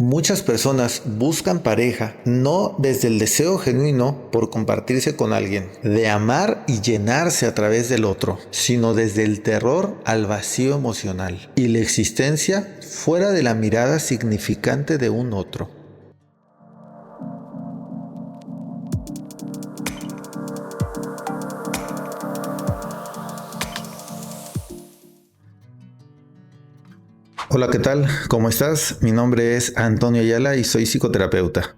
Muchas personas buscan pareja no desde el deseo genuino por compartirse con alguien, de amar y llenarse a través del otro, sino desde el terror al vacío emocional y la existencia fuera de la mirada significante de un otro. Hola, ¿qué tal? ¿Cómo estás? Mi nombre es Antonio Ayala y soy psicoterapeuta.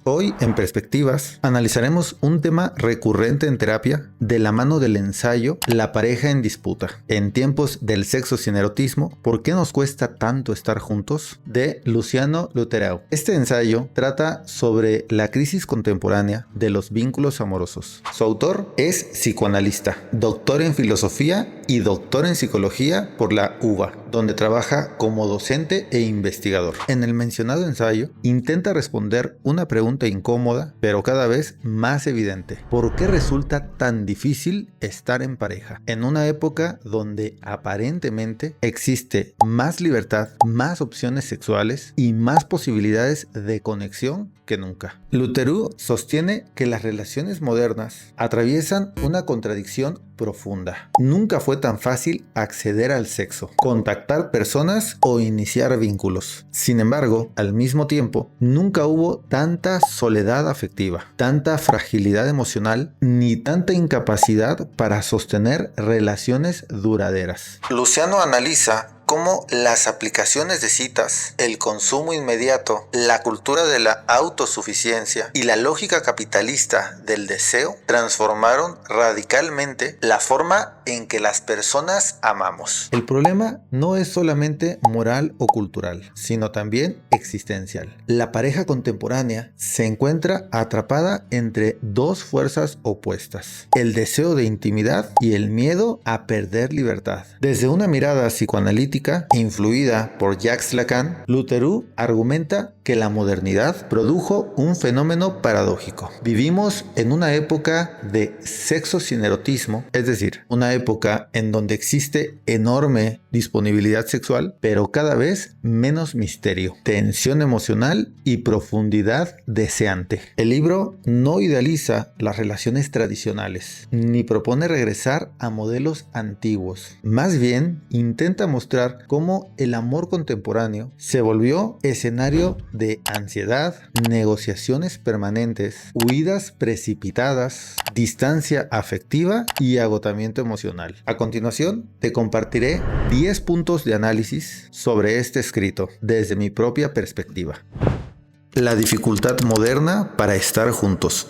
Hoy, en Perspectivas, analizaremos un tema recurrente en terapia de la mano del ensayo La pareja en disputa. En tiempos del sexo sin erotismo, ¿por qué nos cuesta tanto estar juntos? De Luciano Lutherau. Este ensayo trata sobre la crisis contemporánea de los vínculos amorosos. Su autor es psicoanalista, doctor en filosofía y doctor en psicología por la UBA, donde trabaja como docente e investigador. En el mencionado ensayo, intenta responder una pregunta incómoda, pero cada vez más evidente. ¿Por qué resulta tan difícil estar en pareja? En una época donde aparentemente existe más libertad, más opciones sexuales y más posibilidades de conexión que nunca. Lutherau sostiene que las relaciones modernas atraviesan una contradicción profunda. Nunca fue tan fácil acceder al sexo, contactar personas o iniciar vínculos. Sin embargo, al mismo tiempo, nunca hubo tanta soledad afectiva, tanta fragilidad emocional, ni tanta incapacidad para sostener relaciones duraderas. Luciano analiza cómo las aplicaciones de citas, el consumo inmediato, la cultura de la autosuficiencia y la lógica capitalista del deseo transformaron radicalmente la forma en que las personas amamos. El problema no es solamente moral o cultural, sino también existencial. La pareja contemporánea se encuentra atrapada entre dos fuerzas opuestas: el deseo de intimidad y el miedo a perder libertad. Desde una mirada psicoanalítica influida por Jacques Lacan, Lutherau argumenta que la modernidad produjo un fenómeno paradójico. Vivimos en una época de sexo sin erotismo, es decir, una época en donde existe enorme disponibilidad sexual, pero cada vez menos misterio, tensión emocional y profundidad deseante. El libro no idealiza las relaciones tradicionales, ni propone regresar a modelos antiguos. Más bien, intenta mostrar cómo el amor contemporáneo se volvió escenario de ansiedad, negociaciones permanentes, huidas precipitadas, distancia afectiva y agotamiento emocional. A continuación, te compartiré 10 puntos de análisis sobre este escrito desde mi propia perspectiva. La dificultad moderna para estar juntos.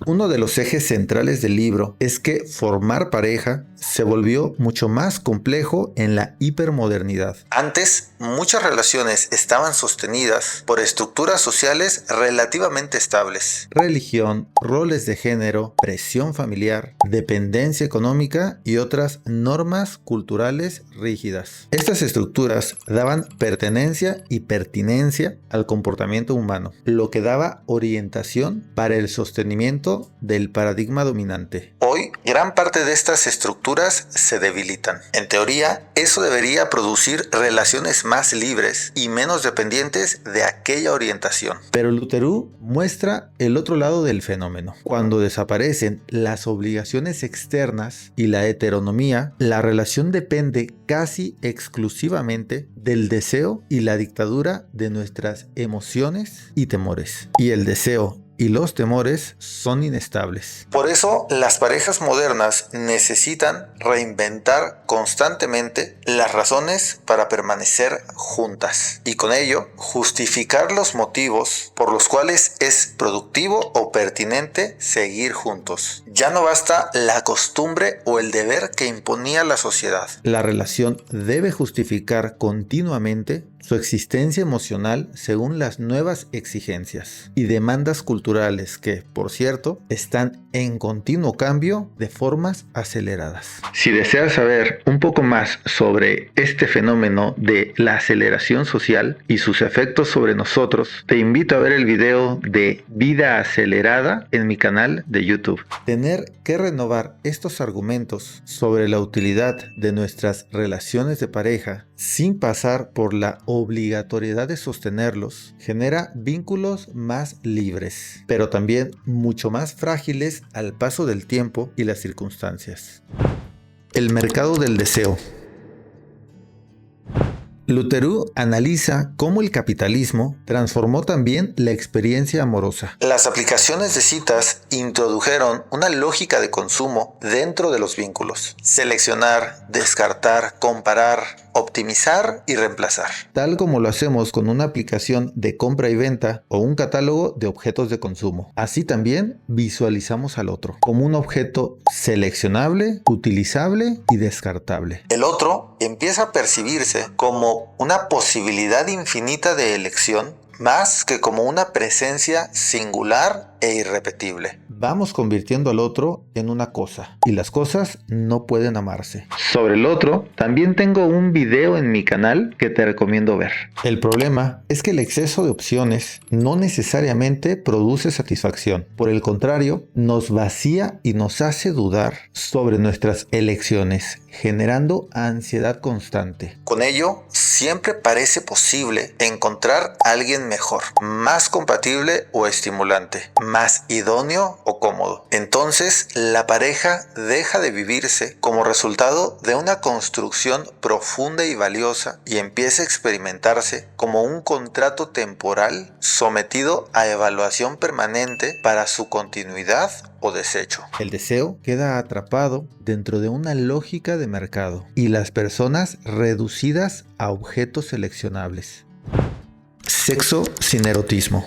Uno de los ejes centrales del libro es que formar pareja se volvió mucho más complejo en la hipermodernidad. Antes, muchas relaciones estaban sostenidas por estructuras sociales relativamente estables: religión, roles de género, presión familiar, dependencia económica y otras normas culturales rígidas. Estas estructuras daban pertenencia y pertinencia al comportamiento humano, lo que daba orientación para el sostenimiento del paradigma dominante. Hoy, gran parte de estas estructuras se debilitan. En teoría, eso debería producir relaciones más libres y menos dependientes de aquella orientación. Pero Lutherau muestra el otro lado del fenómeno. Cuando desaparecen las obligaciones externas y la heteronomía, la relación depende casi exclusivamente del deseo y la dictadura de nuestras emociones y temores. Y el deseo y los temores son inestables. Por eso, las parejas modernas necesitan reinventar constantemente las razones para permanecer juntas y con ello justificar los motivos por los cuales es productivo o pertinente seguir juntos. Ya no basta la costumbre o el deber que imponía la sociedad. La relación debe justificar continuamente su existencia emocional según las nuevas exigencias y demandas culturales que, por cierto, están en continuo cambio de formas aceleradas. Si deseas saber un poco más sobre este fenómeno de la aceleración social y sus efectos sobre nosotros, te invito a ver el video de Vida Acelerada en mi canal de YouTube. Tener que renovar estos argumentos sobre la utilidad de nuestras relaciones de pareja sin pasar por la obligatoriedad de sostenerlos, genera vínculos más libres, pero también mucho más frágiles al paso del tiempo y las circunstancias. El mercado del deseo. Lutheroux analiza cómo el capitalismo transformó también la experiencia amorosa. Las aplicaciones de citas introdujeron una lógica de consumo dentro de los vínculos. Seleccionar, descartar, comparar, optimizar y reemplazar. Tal como lo hacemos con una aplicación de compra y venta o un catálogo de objetos de consumo. Así también visualizamos al otro como un objeto seleccionable, utilizable y descartable. El otro empieza a percibirse como una posibilidad infinita de elección, más que como una presencia singular e irrepetible. Vamos convirtiendo al otro en una cosa, y las cosas no pueden amarse. Sobre el otro, también tengo un video en mi canal que te recomiendo ver. El problema es que el exceso de opciones no necesariamente produce satisfacción. Por el contrario, nos vacía y nos hace dudar sobre nuestras elecciones, generando ansiedad constante. Con ello, siempre parece posible encontrar a alguien mejor, más compatible o estimulante, más idóneo o cómodo. Entonces, la pareja deja de vivirse como resultado de una construcción profunda y valiosa y empieza a experimentarse como un contrato temporal sometido a evaluación permanente para su continuidad o desecho. El deseo queda atrapado dentro de una lógica de mercado y las personas reducidas a objetos seleccionables. Sexo sin erotismo.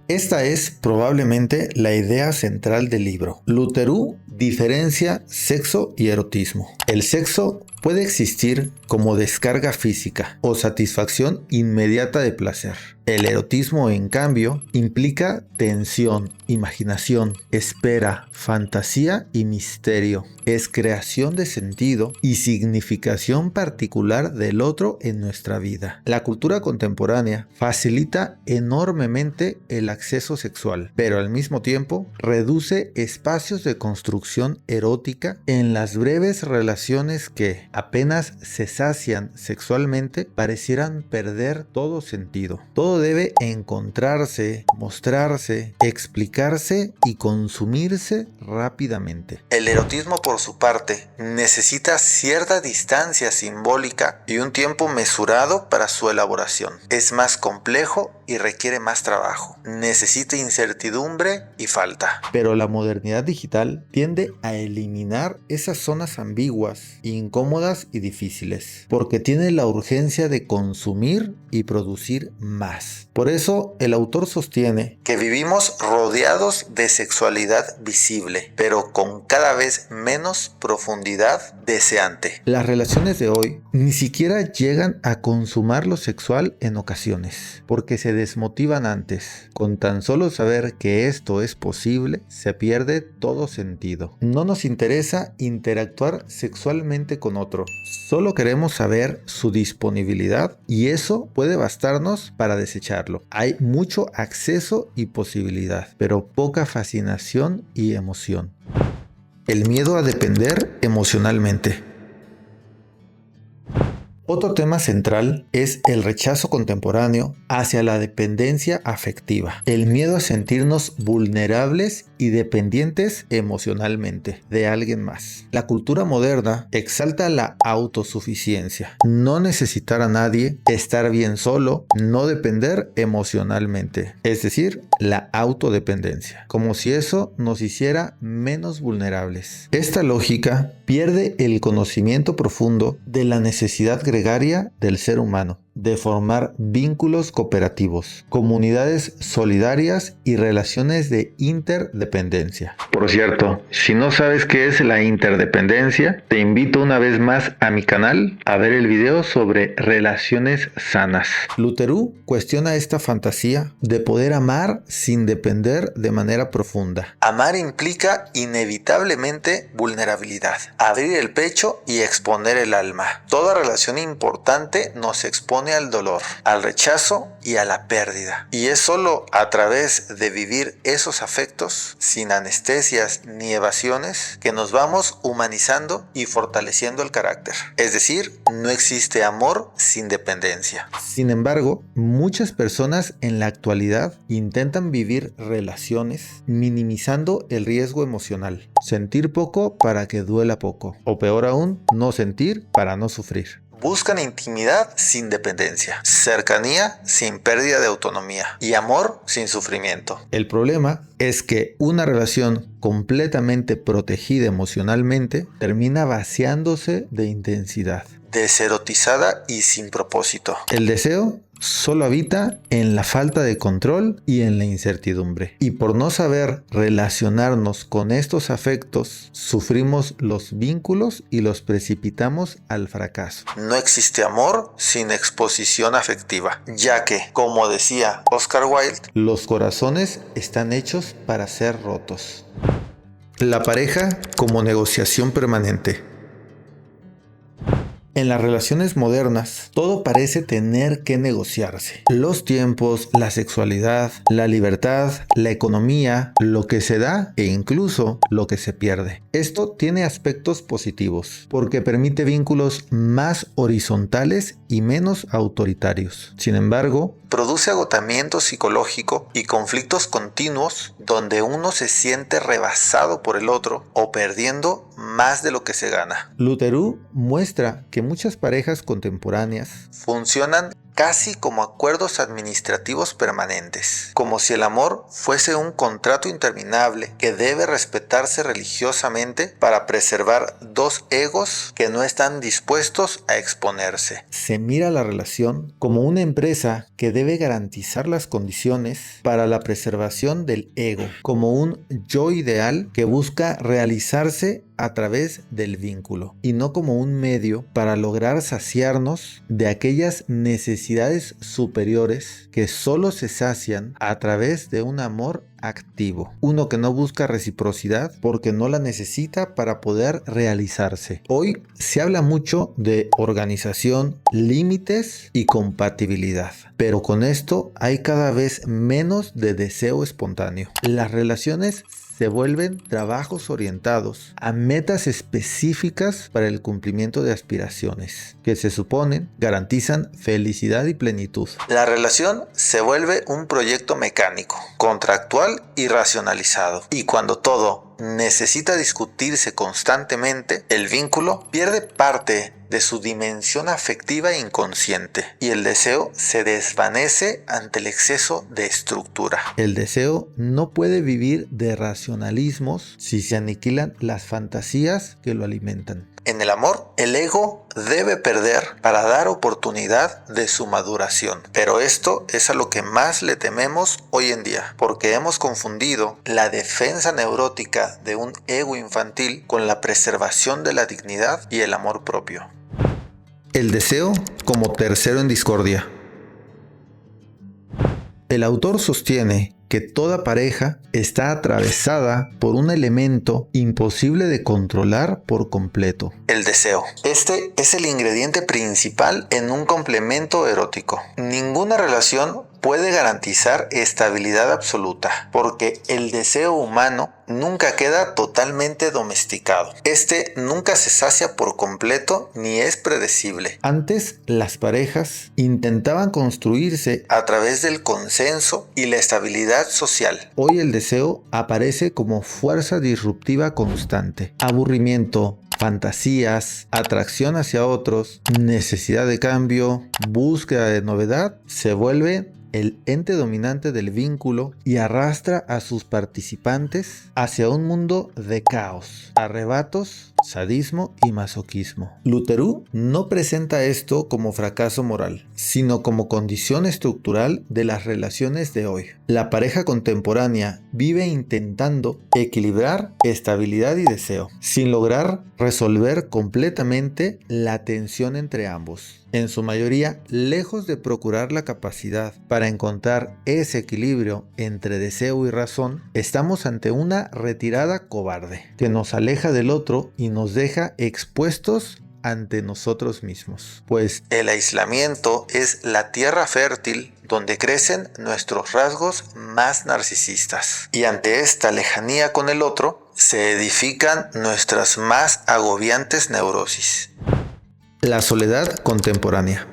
Esta es probablemente la idea central del libro. Lutheroux diferencia sexo y erotismo. El sexo puede existir como descarga física o satisfacción inmediata de placer. El erotismo, en cambio, implica tensión, imaginación, espera, fantasía y misterio. Es creación de sentido y significación particular del otro en nuestra vida. La cultura contemporánea facilita enormemente el acceso sexual, pero al mismo tiempo reduce espacios de construcción erótica en las breves relaciones que, apenas se sacian sexualmente, parecieran perder todo sentido. Todo debe encontrarse, mostrarse, explicarse y consumirse rápidamente. El erotismo, por su parte, necesita cierta distancia simbólica y un tiempo mesurado para su elaboración. Es más complejo y requiere más trabajo. Necesita incertidumbre y falta. Pero la modernidad digital tiende a eliminar esas zonas ambiguas, incómodas y difíciles, porque tiene la urgencia de consumir y producir más. Por eso, el autor sostiene que vivimos rodeados de sexualidad visible, pero con cada vez menos profundidad deseante. Las relaciones de hoy ni siquiera llegan a consumar lo sexual en ocasiones, porque se desmotivan antes. Con tan solo saber que esto es posible, se pierde todo sentido. No nos interesa interactuar sexualmente con otro, solo queremos saber su disponibilidad y eso puede bastarnos para desecharlo. Hay mucho acceso y posibilidad, pero poca fascinación y emoción. El miedo a depender emocionalmente. Otro tema central es el rechazo contemporáneo hacia la dependencia afectiva, el miedo a sentirnos vulnerables y dependientes emocionalmente de alguien más. La cultura moderna exalta la autosuficiencia, no necesitar a nadie, estar bien solo, no depender emocionalmente, es decir, la autodependencia, como si eso nos hiciera menos vulnerables. Esta lógica pierde el conocimiento profundo de la necesidad gregaria del ser humano de formar vínculos cooperativos, comunidades solidarias y relaciones de interdependencia. Por cierto, si no sabes qué es la interdependencia, te invito una vez más a mi canal a ver el video sobre relaciones sanas. Lutheroux cuestiona esta fantasía de poder amar sin depender de manera profunda. Amar implica inevitablemente vulnerabilidad, abrir el pecho y exponer el alma. Toda relación importante nos expone expone al dolor, al rechazo y a la pérdida. Y es solo a través de vivir esos afectos, sin anestesias ni evasiones, que nos vamos humanizando y fortaleciendo el carácter. Es decir, no existe amor sin dependencia. Sin embargo, muchas personas en la actualidad intentan vivir relaciones minimizando el riesgo emocional. Sentir poco para que duela poco. O peor aún, no sentir para no sufrir. Buscan intimidad sin dependencia, cercanía sin pérdida de autonomía y amor sin sufrimiento. El problema es que una relación completamente protegida emocionalmente termina vaciándose de intensidad, deserotizada y sin propósito. El deseo solo habita en la falta de control y en la incertidumbre. Y por no saber relacionarnos con estos afectos, sufrimos los vínculos y los precipitamos al fracaso. No existe amor sin exposición afectiva, ya que, como decía Oscar Wilde, los corazones están hechos para ser rotos. La pareja como negociación permanente. En las relaciones modernas, todo parece tener que negociarse. Los tiempos, la sexualidad, la libertad, la economía, lo que se da e incluso lo que se pierde. Esto tiene aspectos positivos, porque permite vínculos más horizontales y menos autoritarios. Sin embargo, produce agotamiento psicológico y conflictos continuos donde uno se siente rebasado por el otro o perdiendo más de lo que se gana. Lutheroux muestra que muchas parejas contemporáneas funcionan casi como acuerdos administrativos permanentes, como si el amor fuese un contrato interminable que debe respetarse religiosamente para preservar dos egos que no están dispuestos a exponerse. Se mira la relación como una empresa que debe garantizar las condiciones para la preservación del ego, como un yo ideal que busca realizarse a través del vínculo y no como un medio para lograr saciarnos de aquellas necesidades superiores que solo se sacian a través de un amor activo, uno que no busca reciprocidad porque no la necesita para poder realizarse. Hoy se habla mucho de organización, límites y compatibilidad, pero con esto hay cada vez menos de deseo espontáneo. Las relaciones se vuelven trabajos orientados a metas específicas para el cumplimiento de aspiraciones que se suponen garantizan felicidad y plenitud. La relación se vuelve un proyecto mecánico, contractual y racionalizado. Y cuando todo necesita discutirse constantemente, el vínculo pierde parte de su dimensión afectiva inconsciente y el deseo se desvanece ante el exceso de estructura. El deseo no puede vivir de racionalismos si se aniquilan las fantasías que lo alimentan. En el amor, el ego debe perder para dar oportunidad de su maduración. Pero esto es a lo que más le tememos hoy en día, porque hemos confundido la defensa neurótica de un ego infantil con la preservación de la dignidad y el amor propio. El deseo como tercero en discordia. El autor sostiene que toda pareja está atravesada por un elemento imposible de controlar por completo. El deseo. Este es el ingrediente principal en un complemento erótico. Ninguna relación puede garantizar estabilidad absoluta, porque el deseo humano nunca queda totalmente domesticado. Este nunca se sacia por completo ni es predecible. Antes, las parejas intentaban construirse a través del consenso y la estabilidad social. Hoy el deseo aparece como fuerza disruptiva constante. Aburrimiento, fantasías, atracción hacia otros, necesidad de cambio, búsqueda de novedad, se vuelve el ente dominante del vínculo y arrastra a sus participantes hacia un mundo de caos, arrebatos, sadismo y masoquismo. Lutheroux no presenta esto como fracaso moral, sino como condición estructural de las relaciones de hoy. La pareja contemporánea vive intentando equilibrar estabilidad y deseo, sin lograr resolver completamente la tensión entre ambos. En su mayoría, lejos de procurar la capacidad para encontrar ese equilibrio entre deseo y razón, estamos ante una retirada cobarde que nos aleja del otro y nos deja expuestos ante nosotros mismos, pues el aislamiento es la tierra fértil donde crecen nuestros rasgos más narcisistas. Y ante esta lejanía con el otro, se edifican nuestras más agobiantes neurosis. La soledad contemporánea.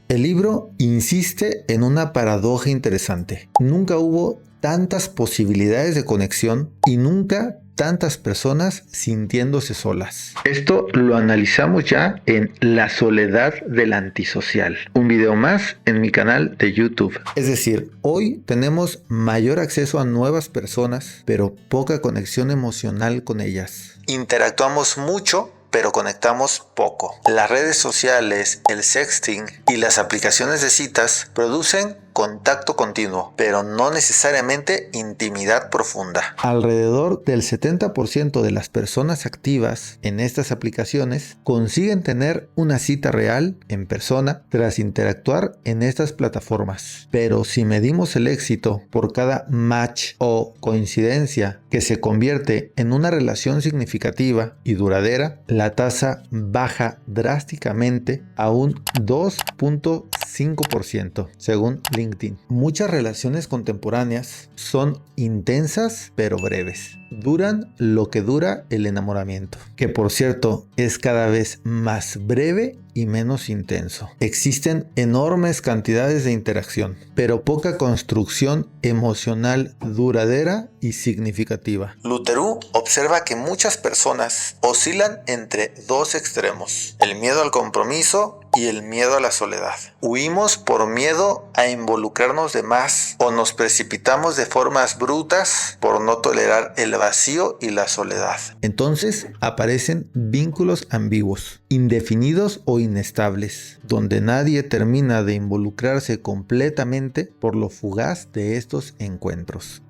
El libro insiste en una paradoja interesante. Nunca hubo tantas posibilidades de conexión y nunca tantas personas sintiéndose solas. Esto lo analizamos ya en La soledad del antisocial, un video más en mi canal de YouTube. Es decir, hoy tenemos mayor acceso a nuevas personas, pero poca conexión emocional con ellas. Interactuamos mucho, pero conectamos poco. Las redes sociales, el sexting y las aplicaciones de citas producen contacto continuo, pero no necesariamente intimidad profunda. Alrededor del 70% de las personas activas en estas aplicaciones consiguen tener una cita real en persona tras interactuar en estas plataformas. Pero si medimos el éxito por cada match o coincidencia que se convierte en una relación significativa y duradera, la tasa baja drásticamente a un 2.5% según LinkedIn. Muchas relaciones contemporáneas son intensas pero breves. Duran lo que dura el enamoramiento, que por cierto es cada vez más breve y menos intenso. Existen enormes cantidades de interacción, pero poca construcción emocional duradera y significativa. Luterú observa que muchas personas oscilan entre dos extremos: el miedo al compromiso y el miedo a la soledad. Huimos por miedo a involucrarnos de más o nos precipitamos de formas brutas por no tolerar el vacío y la soledad. Entonces aparecen vínculos ambiguos, indefinidos o inestables, donde nadie termina de involucrarse completamente por lo fugaz de estos encuentros.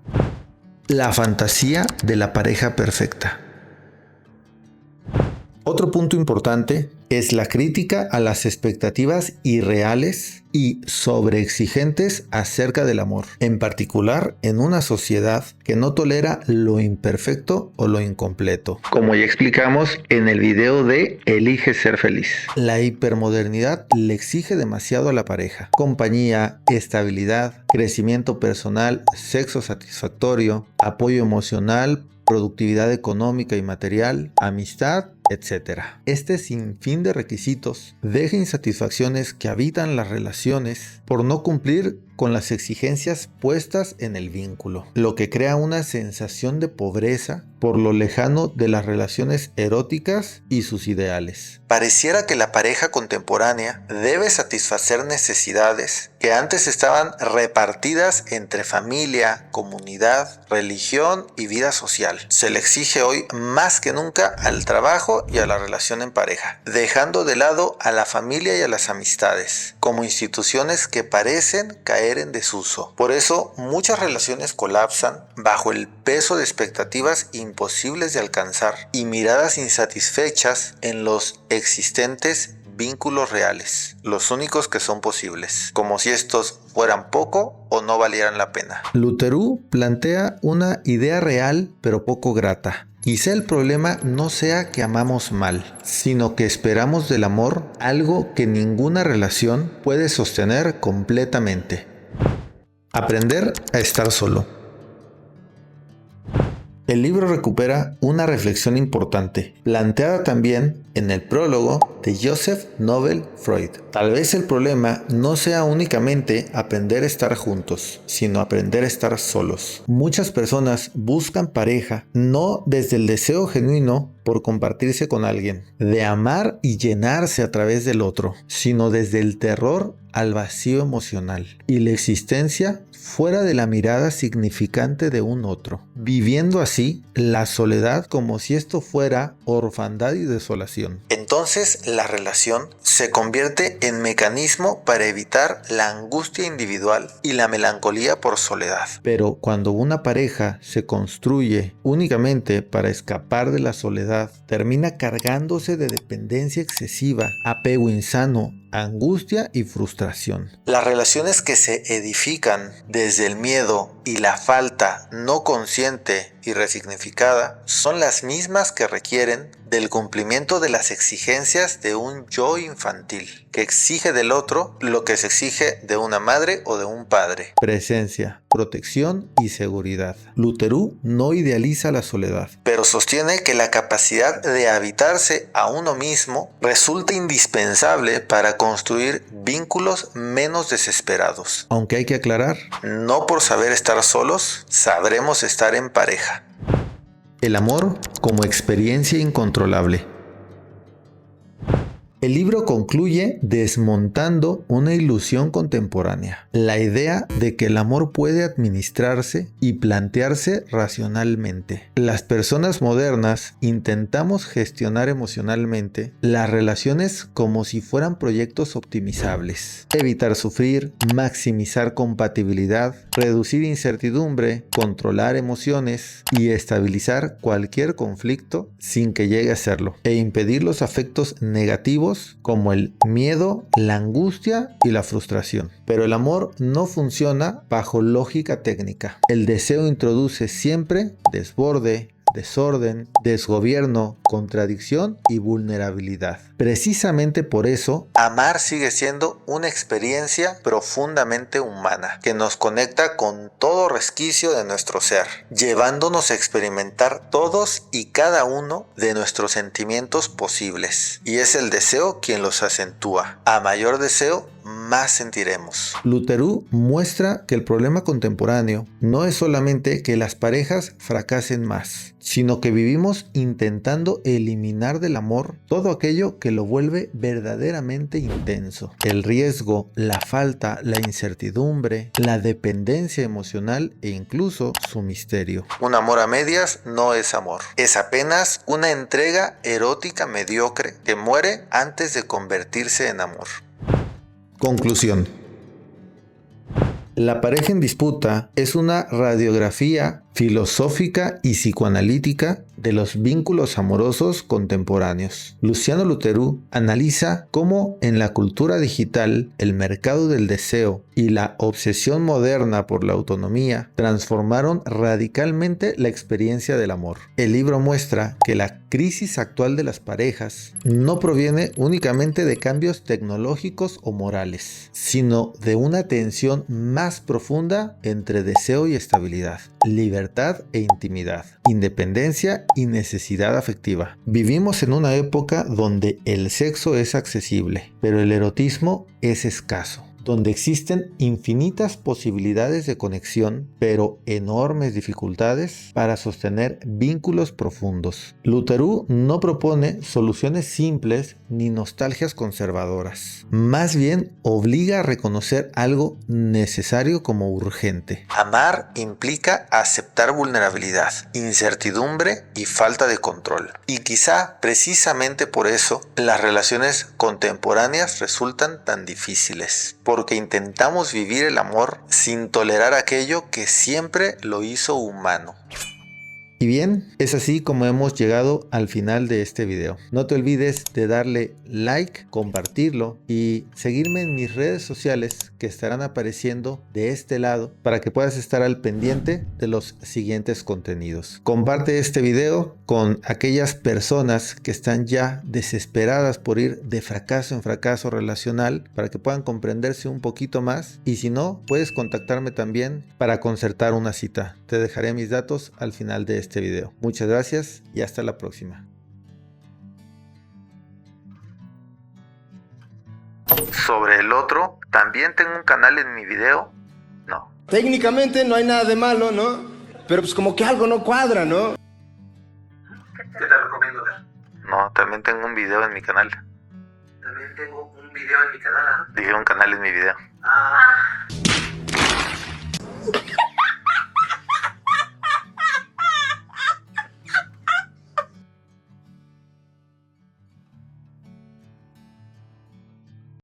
La fantasía de la pareja perfecta. Otro punto importante es la crítica a las expectativas irreales y sobreexigentes acerca del amor, en particular en una sociedad que no tolera lo imperfecto o lo incompleto, como ya explicamos en el video de Elige ser feliz. La hipermodernidad le exige demasiado a la pareja: compañía, estabilidad, crecimiento personal, sexo satisfactorio, apoyo emocional, productividad económica y material, amistad, etc. Este sinfín de requisitos deja insatisfacciones que habitan las relaciones por no cumplir con las exigencias puestas en el vínculo, lo que crea una sensación de pobreza por lo lejano de las relaciones eróticas y sus ideales. Pareciera que la pareja contemporánea debe satisfacer necesidades que antes estaban repartidas entre familia, comunidad, religión y vida social. Se le exige hoy más que nunca al trabajo y a la relación en pareja, dejando de lado a la familia y a las amistades, como instituciones que parecen caer en desuso. Por eso, muchas relaciones colapsan bajo el peso de expectativas imposibles de alcanzar y miradas insatisfechas en los existentes vínculos reales, los únicos que son posibles, como si estos fueran poco o no valieran la pena. Luterú plantea una idea real pero poco grata. Quizá el problema no sea que amamos mal, sino que esperamos del amor algo que ninguna relación puede sostener completamente. Aprender a estar solo. El libro recupera una reflexión importante, planteada también en el prólogo de Joseph Nobel Freud. Tal vez el problema no sea únicamente aprender a estar juntos, sino aprender a estar solos. Muchas personas buscan pareja no desde el deseo genuino por compartirse con alguien, de amar y llenarse a través del otro, sino desde el terror al vacío emocional y la existencia fuera de la mirada significante de un otro, viviendo así la soledad como si esto fuera orfandad y desolación. Entonces la relación se convierte en mecanismo para evitar la angustia individual y la melancolía por soledad. Pero cuando una pareja se construye únicamente para escapar de la soledad, termina cargándose de dependencia excesiva, apego insano, angustia y frustración. Las relaciones que se edifican desde el miedo y la falta no consciente y resignificada son las mismas que requieren del cumplimiento de las exigencias de un yo infantil, que exige del otro lo que se exige de una madre o de un padre. Presencia, protección y seguridad. Luterú no idealiza la soledad, pero sostiene que la capacidad de habitarse a uno mismo resulta indispensable para construir vínculos menos desesperados. Aunque hay que aclarar, no por saber estar solos, sabremos estar en pareja. El amor como experiencia incontrolable. El libro concluye desmontando una ilusión contemporánea, la idea de que el amor puede administrarse y plantearse racionalmente. Las personas modernas intentamos gestionar emocionalmente las relaciones como si fueran proyectos optimizables. Evitar sufrir, maximizar compatibilidad, reducir incertidumbre, controlar emociones y estabilizar cualquier conflicto sin que llegue a serlo, e impedir los afectos negativos como el miedo, la angustia y la frustración. Pero el amor no funciona bajo lógica técnica. El deseo introduce siempre desborde, desorden, desgobierno, contradicción y vulnerabilidad. Precisamente por eso, amar sigue siendo una experiencia profundamente humana, que nos conecta con todo resquicio de nuestro ser, llevándonos a experimentar todos y cada uno de nuestros sentimientos posibles. Y es el deseo quien los acentúa. A mayor deseo, más sentiremos. Luterú muestra que el problema contemporáneo no es solamente que las parejas fracasen más, sino que vivimos intentando eliminar del amor todo aquello que lo vuelve verdaderamente intenso. El riesgo, la falta, la incertidumbre, la dependencia emocional e incluso su misterio. Un amor a medias no es amor. Es apenas una entrega erótica mediocre que muere antes de convertirse en amor. Conclusión. La pareja en disputa es una radiografía filosófica y psicoanalítica de los vínculos amorosos contemporáneos. Luciano Luterú analiza cómo en la cultura digital el mercado del deseo y la obsesión moderna por la autonomía transformaron radicalmente la experiencia del amor. El libro muestra que la crisis actual de las parejas no proviene únicamente de cambios tecnológicos o morales, sino de una tensión más profunda entre deseo y estabilidad, libertad e intimidad, independencia y necesidad afectiva. Vivimos en una época donde el sexo es accesible, pero el erotismo es escaso, donde existen infinitas posibilidades de conexión, pero enormes dificultades para sostener vínculos profundos. Luterú no propone soluciones simples ni nostalgias conservadoras. Más bien obliga a reconocer algo necesario como urgente. Amar implica aceptar vulnerabilidad, incertidumbre y falta de control. Y quizá precisamente por eso las relaciones contemporáneas resultan tan difíciles, porque intentamos vivir el amor sin tolerar aquello que siempre lo hizo humano. Y bien, es así como hemos llegado al final de este video. No te olvides de darle like, compartirlo y seguirme en mis redes sociales que estarán apareciendo de este lado para que puedas estar al pendiente de los siguientes contenidos. Comparte este video con aquellas personas que están ya desesperadas por ir de fracaso en fracaso relacional para que puedan comprenderse un poquito más, y si no, puedes contactarme también para concertar una cita. Te dejaré mis datos al final de este video. Muchas gracias y hasta la próxima. Sobre el otro, ¿también tengo un canal en mi video? No. Técnicamente no hay nada de malo, ¿no? Pero pues como que algo no cuadra, ¿no? ¿Qué te recomiendo ver? No, también tengo un video en mi canal. También tengo un video en mi canal, ¿ah? Dije un canal en mi video. Ah.